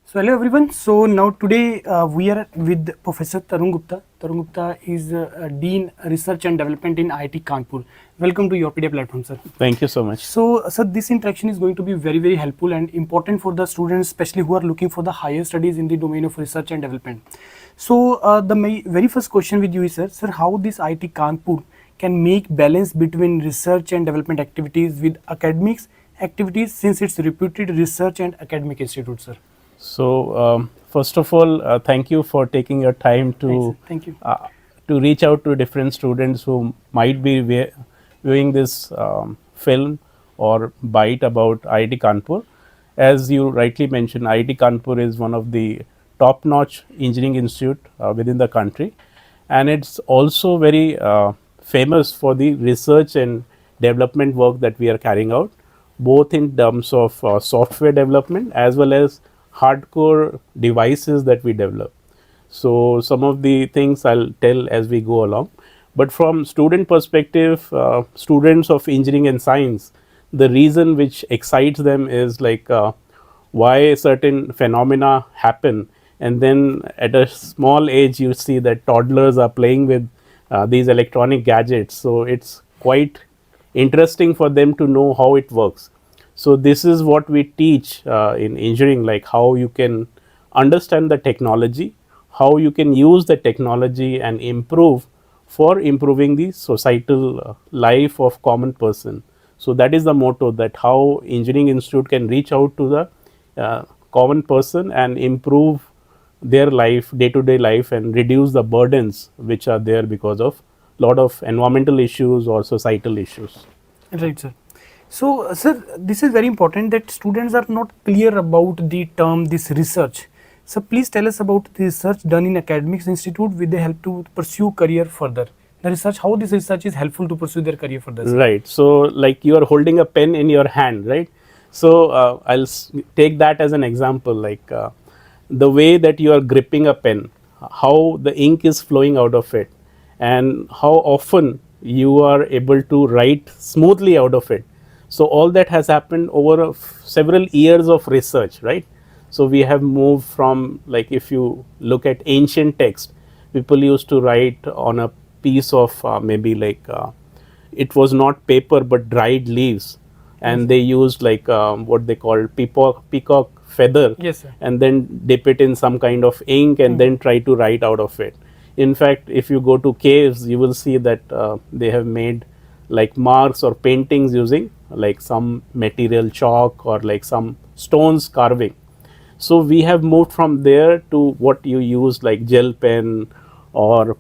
So hello everyone. So now today we are with Professor Tarun Gupta. Tarun Gupta is Dean Research and Development in IIT Kanpur. Welcome to Yourpedia platform, sir. Thank you so much. So, sir, this interaction is going to be very helpful and important for the students, especially who are looking for the higher studies in the domain of research and development. So, the very first question with you is, sir, how this IIT Kanpur can make balance between research and development activities with academics activities, since it's reputed research and academic institute, sir. So, first of all, thank you for taking your time Thank you. to reach out to different students who might be viewing this film or bite about IIT Kanpur. As you rightly mentioned, IIT Kanpur is one of the top-notch engineering institute within the country, and it's also very famous for the research and development work that we are carrying out, both in terms of software development as well as hardcore devices that we develop. So, some of the things I'll tell as we go along. But from student perspective, students of engineering and science, the reason which excites them is like why certain phenomena happen, and then at a small age you see that toddlers are playing with these electronic gadgets. So, it's quite interesting for them to know how it works. So, this is what we teach in engineering, like how you can understand the technology, how you can use the technology and improve for improving the societal life of common person. So, that is the motto, that how engineering institute can reach out to the common person and improve their life, day to day life, and reduce the burdens which are there because of lot of environmental issues or societal issues. Right, sir. So, sir, this is very important that students are not clear about the term this research. So, please tell us about the research done in academics institute with the help to pursue career further. The research, how this research is helpful to pursue their career further. Sir. Right. So, like you are holding a pen in your hand, right? So, I'll take that as an example, like the way that you are gripping a pen, how the ink is flowing out of it, and how often you are able to write smoothly out of it. So, all that has happened over several years of research, right? So, we have moved from, like, if you look at ancient text, people used to write on a piece of maybe like it was not paper but dried leaves, and they used like what they call peacock feather, Yes, sir. and then dip it in some kind of ink and then try to write out of it. In fact, if you go to caves, you will see that they have made like marks or paintings using like some material, chalk, or like some stones carving. So, we have moved from there to what you use like gel pen or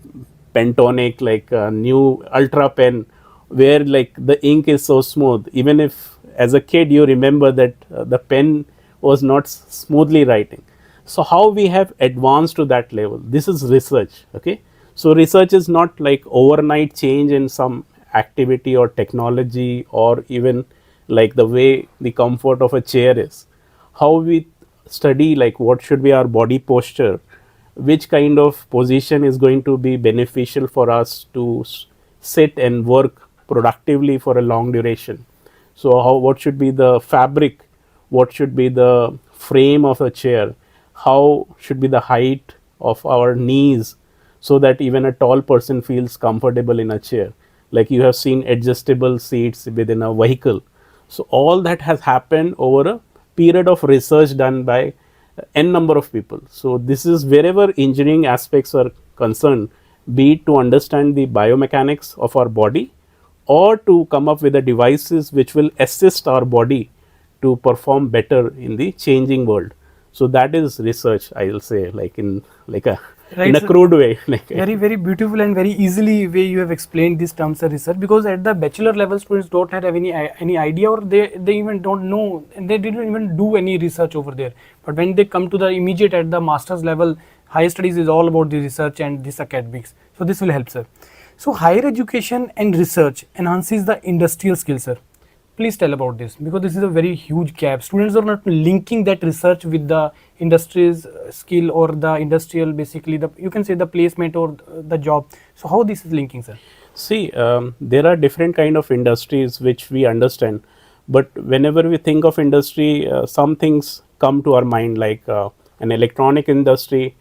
pentonic, like new ultra pen, where like the ink is so smooth. Even if as a kid you remember that the pen was not smoothly writing. So, how we have advanced to that level? This is research. Okay. So, research is not like overnight change in some activity or technology, or even like the way the comfort of a chair is. How we study like what should be our body posture, which kind of position is going to be beneficial for us to sit and work productively for a long duration. So, how what should be the fabric, what should be the frame of a chair, how should be the height of our knees, so that even a tall person feels comfortable in a chair. Like you have seen adjustable seats within a vehicle. So, all that has happened over a period of research done by n number of people. So, this is wherever engineering aspects are concerned, be it to understand the biomechanics of our body, or to come up with the devices which will assist our body to perform better in the changing world. So, that is research, I will say, like in like a Right, in a sir. crude way. Like Very beautiful and very easily way you have explained these terms of research, because at the bachelor level students don't have any idea, or they even don't know, and they didn't even do any research over there. But when they come to the immediate at the master's level, higher studies is all about the research and this academics. So this will help, sir. So higher education and research enhances the industrial skills, sir. Please tell about this, because this is a very huge gap. Students are not linking that research with the industry's skill, or the industrial, basically the, you can say, the placement or the job. So how this is linking, sir? See, there are different kind of industries which we understand, but whenever we think of industry, some things come to our mind, like an electronic industry,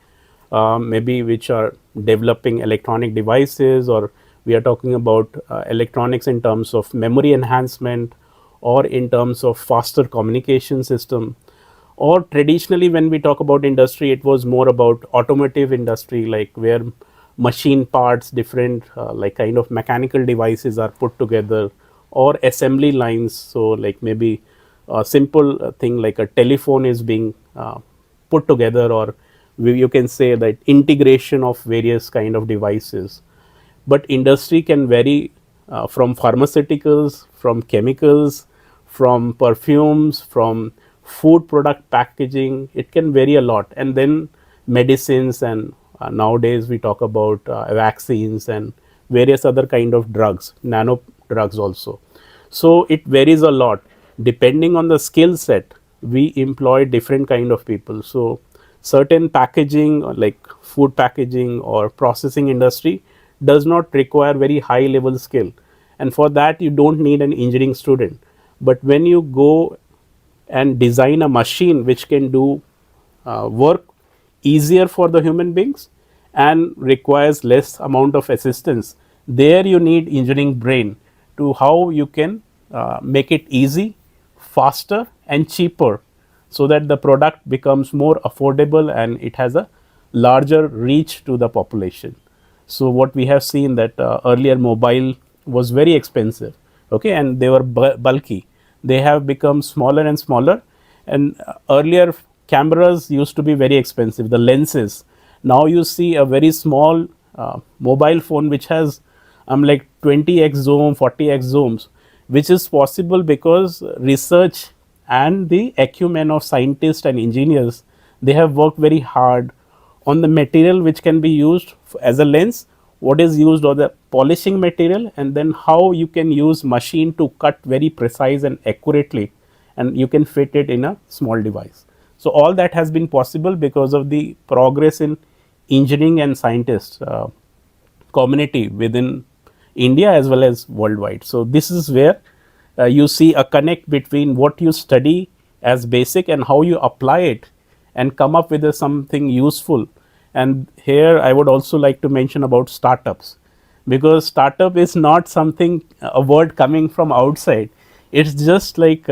maybe which are developing electronic devices, or we are talking about electronics in terms of memory enhancement or in terms of faster communication system. Or traditionally when we talk about industry, it was more about automotive industry, like where machine parts, different like kind of mechanical devices are put together, or assembly lines. So like maybe a simple thing like a telephone is being put together, or you can say that integration of various kind of devices. But industry can vary from pharmaceuticals, from chemicals, from perfumes, from food product packaging. It can vary a lot. And then medicines, and nowadays we talk about vaccines and various other kind of drugs, nano drugs also. So it varies a lot depending on the skill set. We employ different kind of people. So certain packaging like food packaging or processing industry does not require very high level skill, and for that you don't need an engineering student. But when you go and design a machine which can do work easier for the human beings and requires less amount of assistance, there you need engineering brain to how you can make it easy, faster and cheaper, so that the product becomes more affordable and it has a larger reach to the population. So what we have seen that earlier mobile was very expensive, okay, and they were bulky. They have become smaller and smaller, and earlier cameras used to be very expensive, the lenses. Now you see a very small mobile phone which has like 20x zoom, 40x zooms, which is possible because research and the acumen of scientists and engineers, they have worked very hard on the material which can be used as a lens, what is used or the polishing material, and then how you can use machine to cut very precise and accurately, and you can fit it in a small device. So all that has been possible because of the progress in engineering and scientists community within India as well as worldwide. So this is where you see a connect between what you study as basic and how you apply it and come up with something useful. And here I would also like to mention about startups, because startup is not something, a word coming from outside. It's just like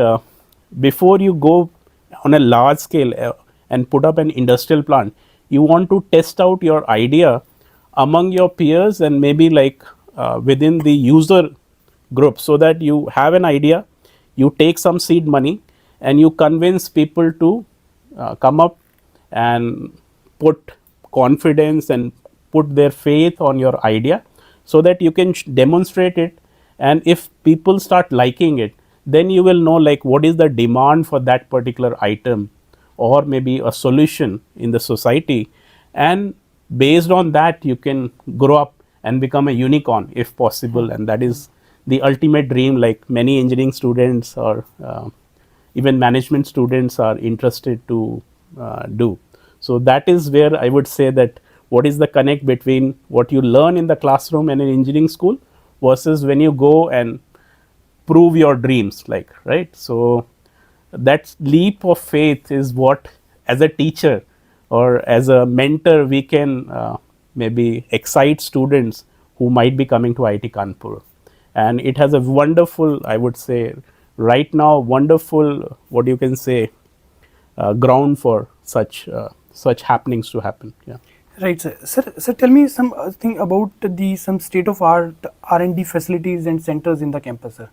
before you go on a large scale and put up an industrial plant, you want to test out your idea among your peers and maybe like within the user group, so that you have an idea, you take some seed money and you convince people to come up and put confidence and put their faith on your idea, so that you can demonstrate it. And if people start liking it, then you will know like what is the demand for that particular item or maybe a solution in the society, and based on that you can grow up and become a unicorn if possible. And that is the ultimate dream, like many engineering students or even management students are interested to do. So that is where I would say that what is the connect between what you learn in the classroom and in engineering school versus when you go and prove your dreams, like, right? So that leap of faith is what, as a teacher or as a mentor, we can maybe excite students who might be coming to IIT Kanpur. And it has a wonderful, I would say right now, wonderful, what you can say, ground for such happenings to happen. Yeah. Right, sir. Sir, tell me some thing about the some state of art R&D facilities and centers in the campus, sir.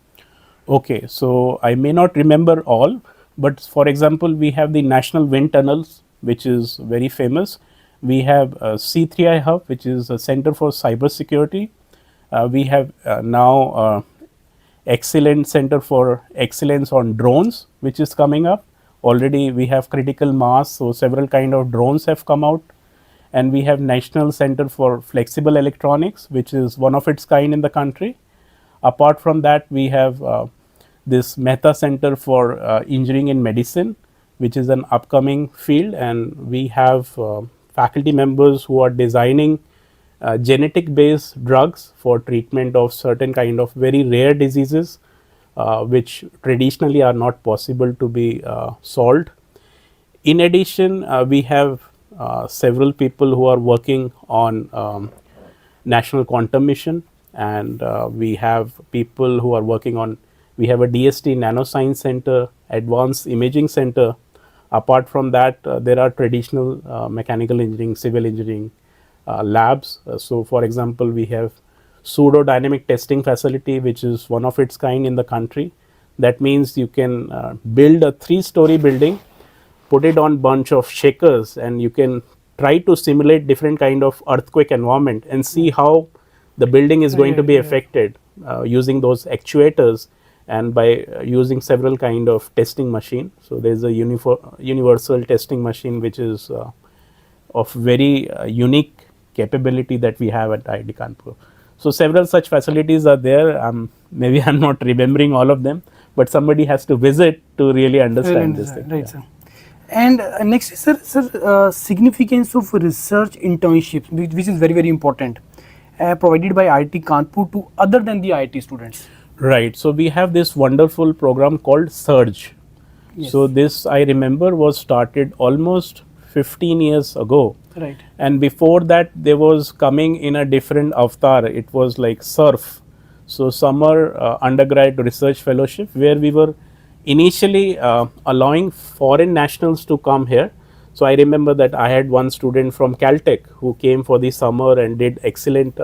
Okay, so I may not remember all, but for example, we have the National Wind Tunnels, which is very famous. We have C3I Hub, which is a center for cyber security. We have now excellent center for excellence on drones, which is coming up. Already we have critical mass, so several kind of drones have come out. And we have National Center for Flexible Electronics, which is one of its kind in the country. Apart from that, we have this Mehta Center for Engineering in Medicine, which is an upcoming field, and we have faculty members who are designing genetic based drugs for treatment of certain kind of very rare diseases, which traditionally are not possible to be solved. In addition, we have several people who are working on National Quantum Mission, and we have people who are working on, we have a DST Nanoscience Center, Advanced Imaging Center. Apart from that, there are traditional mechanical engineering, civil engineering labs. So for example, we have pseudo dynamic testing facility, which is one of its kind in the country. That means you can build a 3-story building, put it on bunch of shakers, and you can try to simulate different kind of earthquake environment and see how the building is going to be affected using those actuators and by using several kind of testing machine. So there is a universal testing machine which is of very unique capability that we have at IIT Kanpur. So several such facilities are there. Maybe I'm not remembering all of them, but somebody has to visit to really understand this thing. Right, sir. And next, sir, significance of research internships, which is very, very important, provided by IIT Kanpur to other than the IIT students. Right. So we have this wonderful program called Surge. Yes. So this, I remember, was started almost 15 years ago. Right. And before that, there was coming in a different avatar. It was like SURF. So summer undergrad research fellowship, where we were initially allowing foreign nationals to come here. So I remember that I had one student from Caltech who came for the summer and did excellent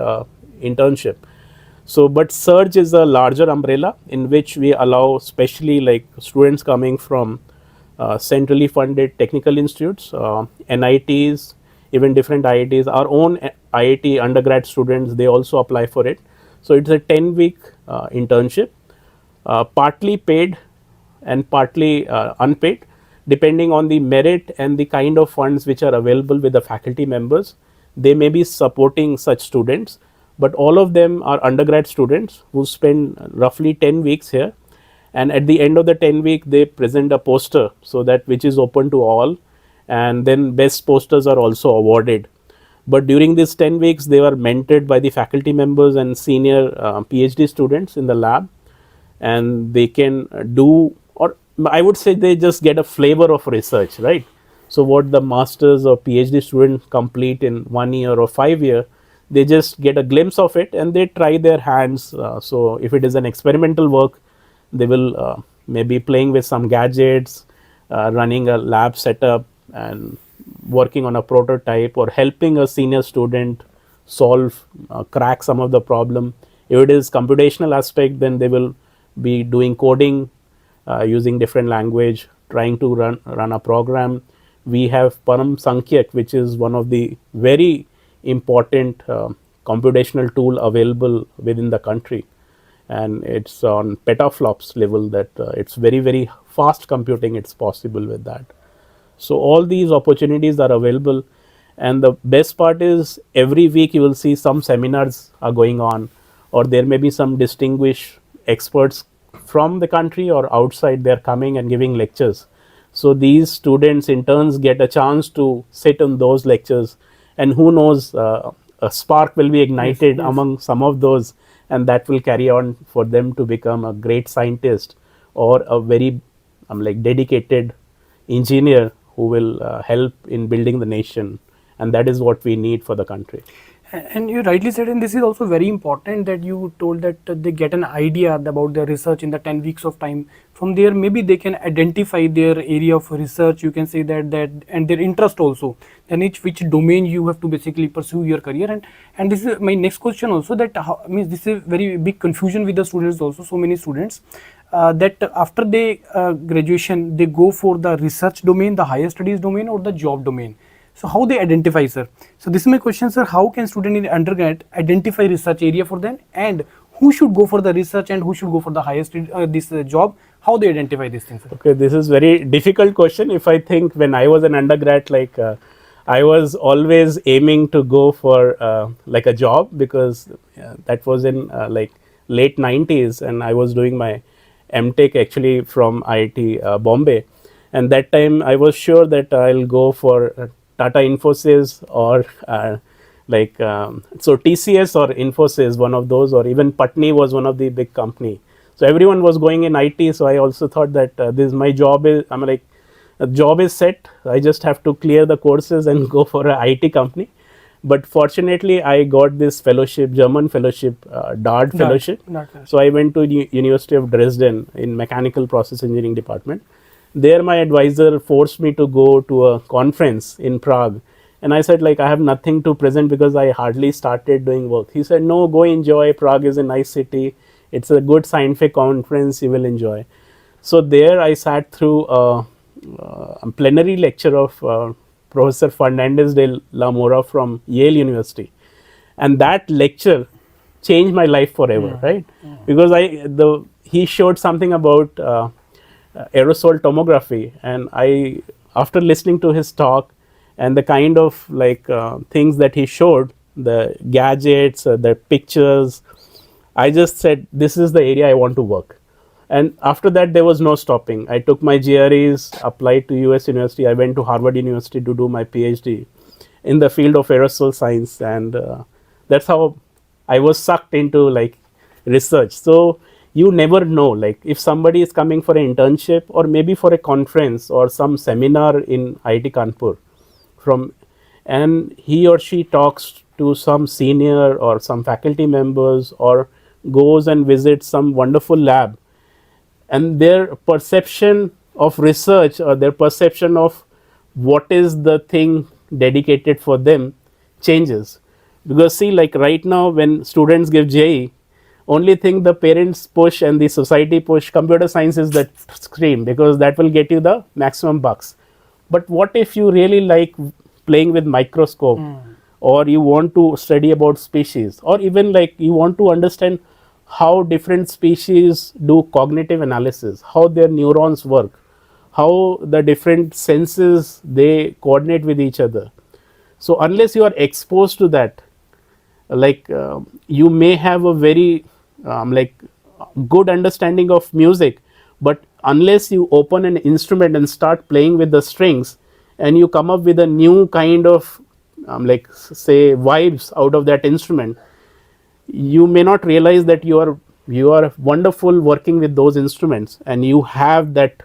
internship. So, but Surge is a larger umbrella in which we allow especially like students coming from centrally funded technical institutes, NITs, even different IITs, our own IIT undergrad students, they also apply for it. So it's a 10-week internship, partly paid and partly unpaid, depending on the merit and the kind of funds which are available with the faculty members. They may be supporting such students, but all of them are undergrad students who spend roughly 10 weeks here. And at the end of the 10 week, they present a poster, so that which is open to all, and then best posters are also awarded. But during these 10 weeks, they were mentored by the faculty members and senior PhD students in the lab, and they can do, or I would say they just get a flavor of research, right? So what the masters or PhD student complete in 1 year or 5 year, they just get a glimpse of it and they try their hands. So if it is an experimental work, they will maybe playing with some gadgets, running a lab setup and working on a prototype, or helping a senior student solve, crack some of the problem. If it is computational aspect, then they will be doing coding using different language, trying to run a program. We have Param Sankyak, which is one of the very important computational tool available within the country, and it's on petaflops level, that it's very, very fast computing, it's possible with that. So all these opportunities are available, and the best part is every week you will see some seminars are going on, or there may be some distinguished experts from the country or outside, they're coming and giving lectures. So these students, interns, get a chance to sit in those lectures, and who knows, a spark will be ignited among some of those, and that will carry on for them to become a great scientist or a very dedicated engineer who will help in building the nation, and that is what we need for the country. And you rightly said, and this is also very important that you told that they get an idea about their research in the 10 weeks of time. From there, maybe they can identify their area of research, you can say that and their interest also, then which domain you have to basically pursue your career. And this is my next question also, that means this is a very big confusion with the students also, so many students, that after they graduation, they go for the research domain, the higher studies domain, or the job domain. So how they identify, sir? So this is my question, sir. How can student in undergrad identify research area for them, and who should go for the research and who should go for the highest job? How they identify these things, sir? Okay, this is very difficult question. If I think when I was an undergrad, I was always aiming to go for like a job, because that was in late 90s, and I was doing my m.tech actually from IIT Bombay, and that time I was sure that I'll go for Tata Infosys or so TCS or Infosys, one of those, or even Patni was one of the big company. So everyone was going in IT, so I also thought that this my job is, A job is set. I just have to clear the courses and go for a IT company. But fortunately, I got this fellowship, German fellowship, DARD fellowship. So I went to University of Dresden in Mechanical Process Engineering department. There, my advisor forced me to go to a conference in Prague, and I said, like, I have nothing to present because I hardly started doing work. He said, no, go enjoy. Prague is a nice city. It's a good scientific conference. You will enjoy. So there, I sat through a plenary lecture of Professor Fernandez de la Mora from Yale University, and that lecture changed my life forever, right? Because he showed something about aerosol tomography, and I, after listening to his talk and the kind of things that he showed, the gadgets, the pictures, I just said, this is the area I want to work. And after that, there was no stopping. I took my GREs, applied to US University. I went to Harvard University to do my PhD in the field of aerosol science, and that's how I was sucked into research. So you never know, if somebody is coming for an internship or maybe for a conference or some seminar in IIT Kanpur, and he or she talks to some senior or some faculty members or goes and visits some wonderful lab, and their perception of research or their perception of what is the thing dedicated for them changes. Because see, right now when students give JEE, only thing the parents push and the society push, computer science is the stream because that will get you the maximum bucks. But what if you really like playing with microscope, or you want to study about species, or even you want to understand how different species do cognitive analysis, how their neurons work, how the different senses they coordinate with each other. So unless you are exposed to that, you may have a very good understanding of music, but unless you open an instrument and start playing with the strings and you come up with a new kind of say vibes out of that instrument, you may not realize that you are wonderful working with those instruments and you have that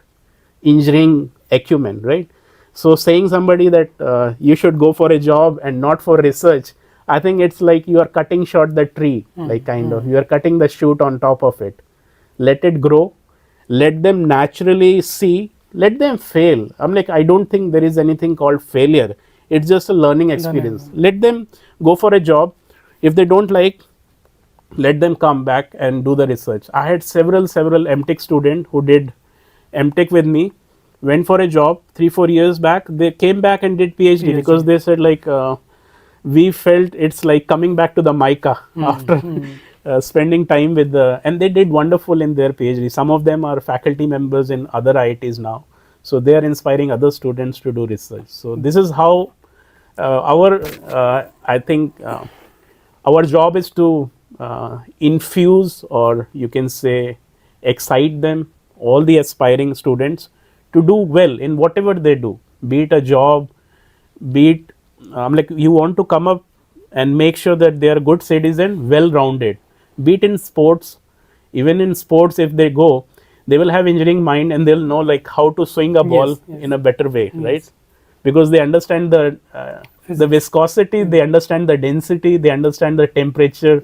engineering acumen, right? So saying somebody that you should go for a job and not for research, I think it's like you are cutting short the tree, you are cutting the shoot on top of it. Let it grow, let them naturally see, let them fail. I don't think there is anything called failure. It's just a learning experience. Let them go for a job. If they don't like, let them come back and do the research. I had several m.tech students who did m.tech with me, went for a job 3-4 years back. They came back and did PhD because they said we felt it's like coming back to the mica after spending time with and they did wonderful in their PhD. Some of them are faculty members in other IITs now. So they are inspiring other students to do research. So this is how I think our job is to infuse, or you can say excite them, all the aspiring students, to do well in whatever they do, be it a job, be it you want to come up and make sure that they are good citizen, well rounded, be it in sports. Even in sports, if they go, they will have engineering mind and they'll know how to swing a ball in a better way, right? Because they understand the viscosity, they understand the density, they understand the temperature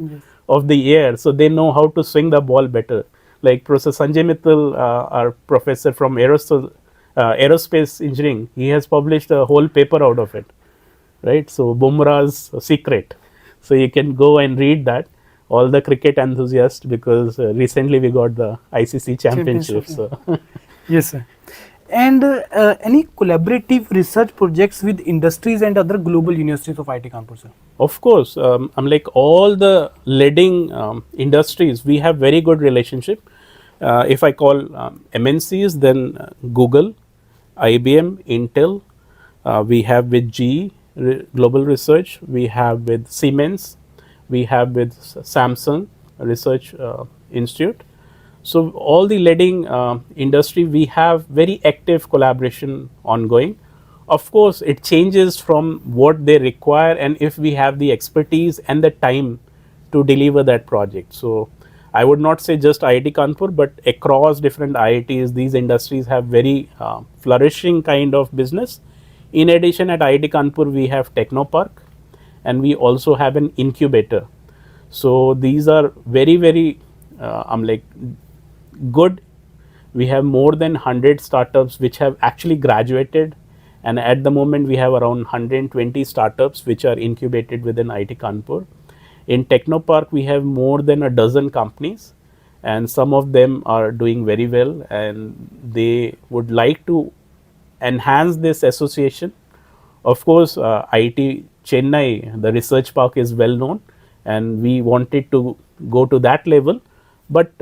of the air, so they know how to swing the ball better. Like Professor Sanjay Mittal, our professor from aerospace engineering, he has published a whole paper out of it, right? So Bumrah's secret. So you can go and read that, all the cricket enthusiasts, because recently we got the ICC championship. So. Yes, sir. And any collaborative research projects with industries and other global universities of IIT Kanpur, sir? Of course, all the leading industries, we have very good relationship. If I call MNCs, then Google, IBM, Intel, we have with GE Global Research, we have with Siemens, we have with Samsung Research Institute. So all the leading industry, we have very active collaboration ongoing. Of course, it changes from what they require and if we have the expertise and the time to deliver that project. So I would not say just IIT Kanpur, but across different IITs, these industries have very flourishing kind of business. In addition, at IIT Kanpur, we have Technopark, and we also have an incubator. So these are very, very good. We have more than 100 startups which have actually graduated, and at the moment we have around 120 startups which are incubated within IIT Kanpur. In Technopark, we have more than a dozen companies, and some of them are doing very well, and they would like to enhance this association. Of course, IIT Chennai, the research park, is well known, and we wanted to go to that level, but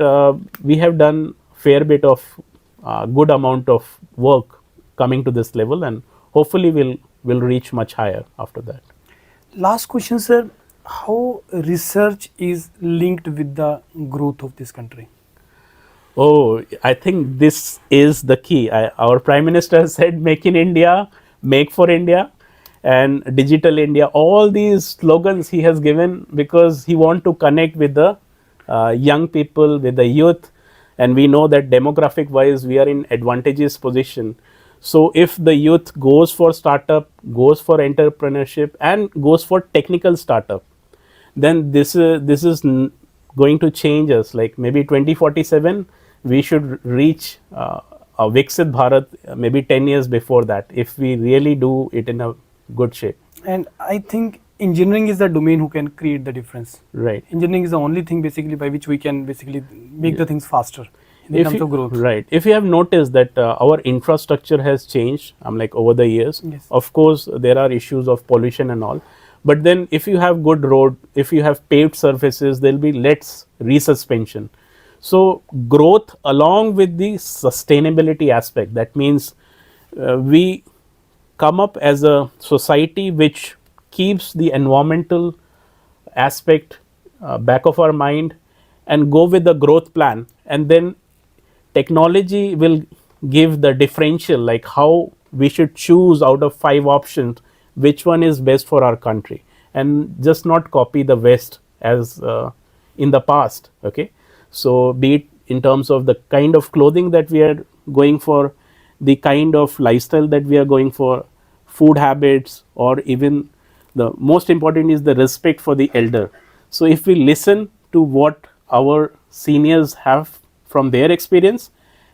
we have done fair bit of good amount of work coming to this level, and hopefully we'll reach much higher after that. Last question, sir. How research is linked with the growth of this country? Oh, I think this is the key. Our Prime Minister said, "Make in India, make for India," and Digital India. All these slogans he has given because he want to connect with the young people, with the youth, and we know that demographic wise we are in advantageous position. So if the youth goes for startup, goes for entrepreneurship, and goes for technical startup, then this is going to change us. Like maybe 2047, we should reach a Viksit Bharat maybe 10 years before that, if we really do it in a good shape. And I think engineering is the domain who can create the difference. Right. Engineering is the only thing basically by which we can basically make the things faster in terms of growth. Right. If you have noticed that our infrastructure has changed, like over the years. Yes. Of course, there are issues of pollution and all. But then if you have good road, if you have paved surfaces, there will be less resuspension. So growth along with the sustainability aspect, that means we come up as a society which keeps the environmental aspect back of our mind and go with the growth plan, and then technology will give the differential, like how we should choose out of 5 options which one is best for our country, and just not copy the West as in the past. Okay, so be it in terms of the kind of clothing that we are going for, the kind of lifestyle that we are going for, food habits, or even the most important is the respect for the elder. So if we listen to what our seniors have from their experience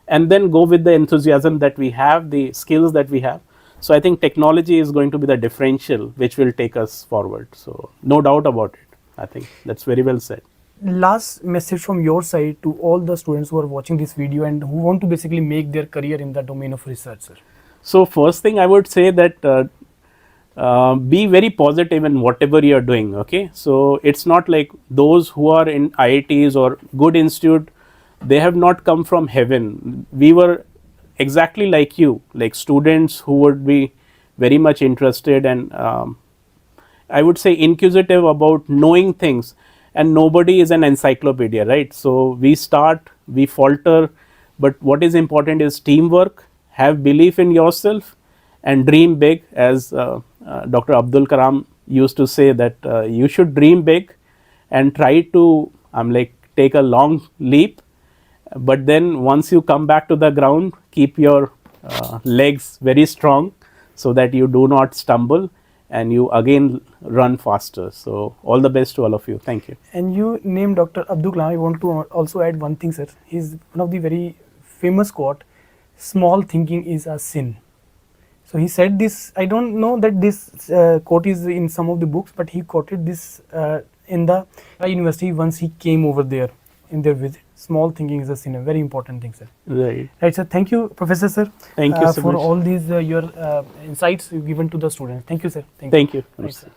and then go with the enthusiasm that we have, the skills that we have, so I think technology is going to be the differential which will take us forward. So no doubt about it. I think that's very well said. Last message from your side to all the students who are watching this video and who want to basically make their career in the domain of research, sir. So first thing I would say that be very positive in whatever you are doing. Okay, so it's not like those who are in IITs or good institute, they have not come from heaven. We were exactly like you, like students who would be very much interested and I would say inquisitive about knowing things, and nobody is an encyclopedia, right? So we start, we falter, but what is important is teamwork, have belief in yourself, and dream big. As Dr. Abdul Kalam used to say that you should dream big and try to take a long leap, but then once you come back to the ground, keep your legs very strong so that you do not stumble and you again run faster. So all the best to all of you. Thank you. And you named Dr. Abdul Kalam. I want to also add one thing, sir. He's one of the very famous quote, "Small thinking is a sin." So he said this. I don't know that this quote is in some of the books, but he quoted this in the university once he came over there in their visit. Small thinking is a sin. A very important thing, sir. Right. Right, sir. Thank you, Professor, sir. Thank you so for much. all these your insights given to the students. Thank you, sir. Thank you. Right, sir.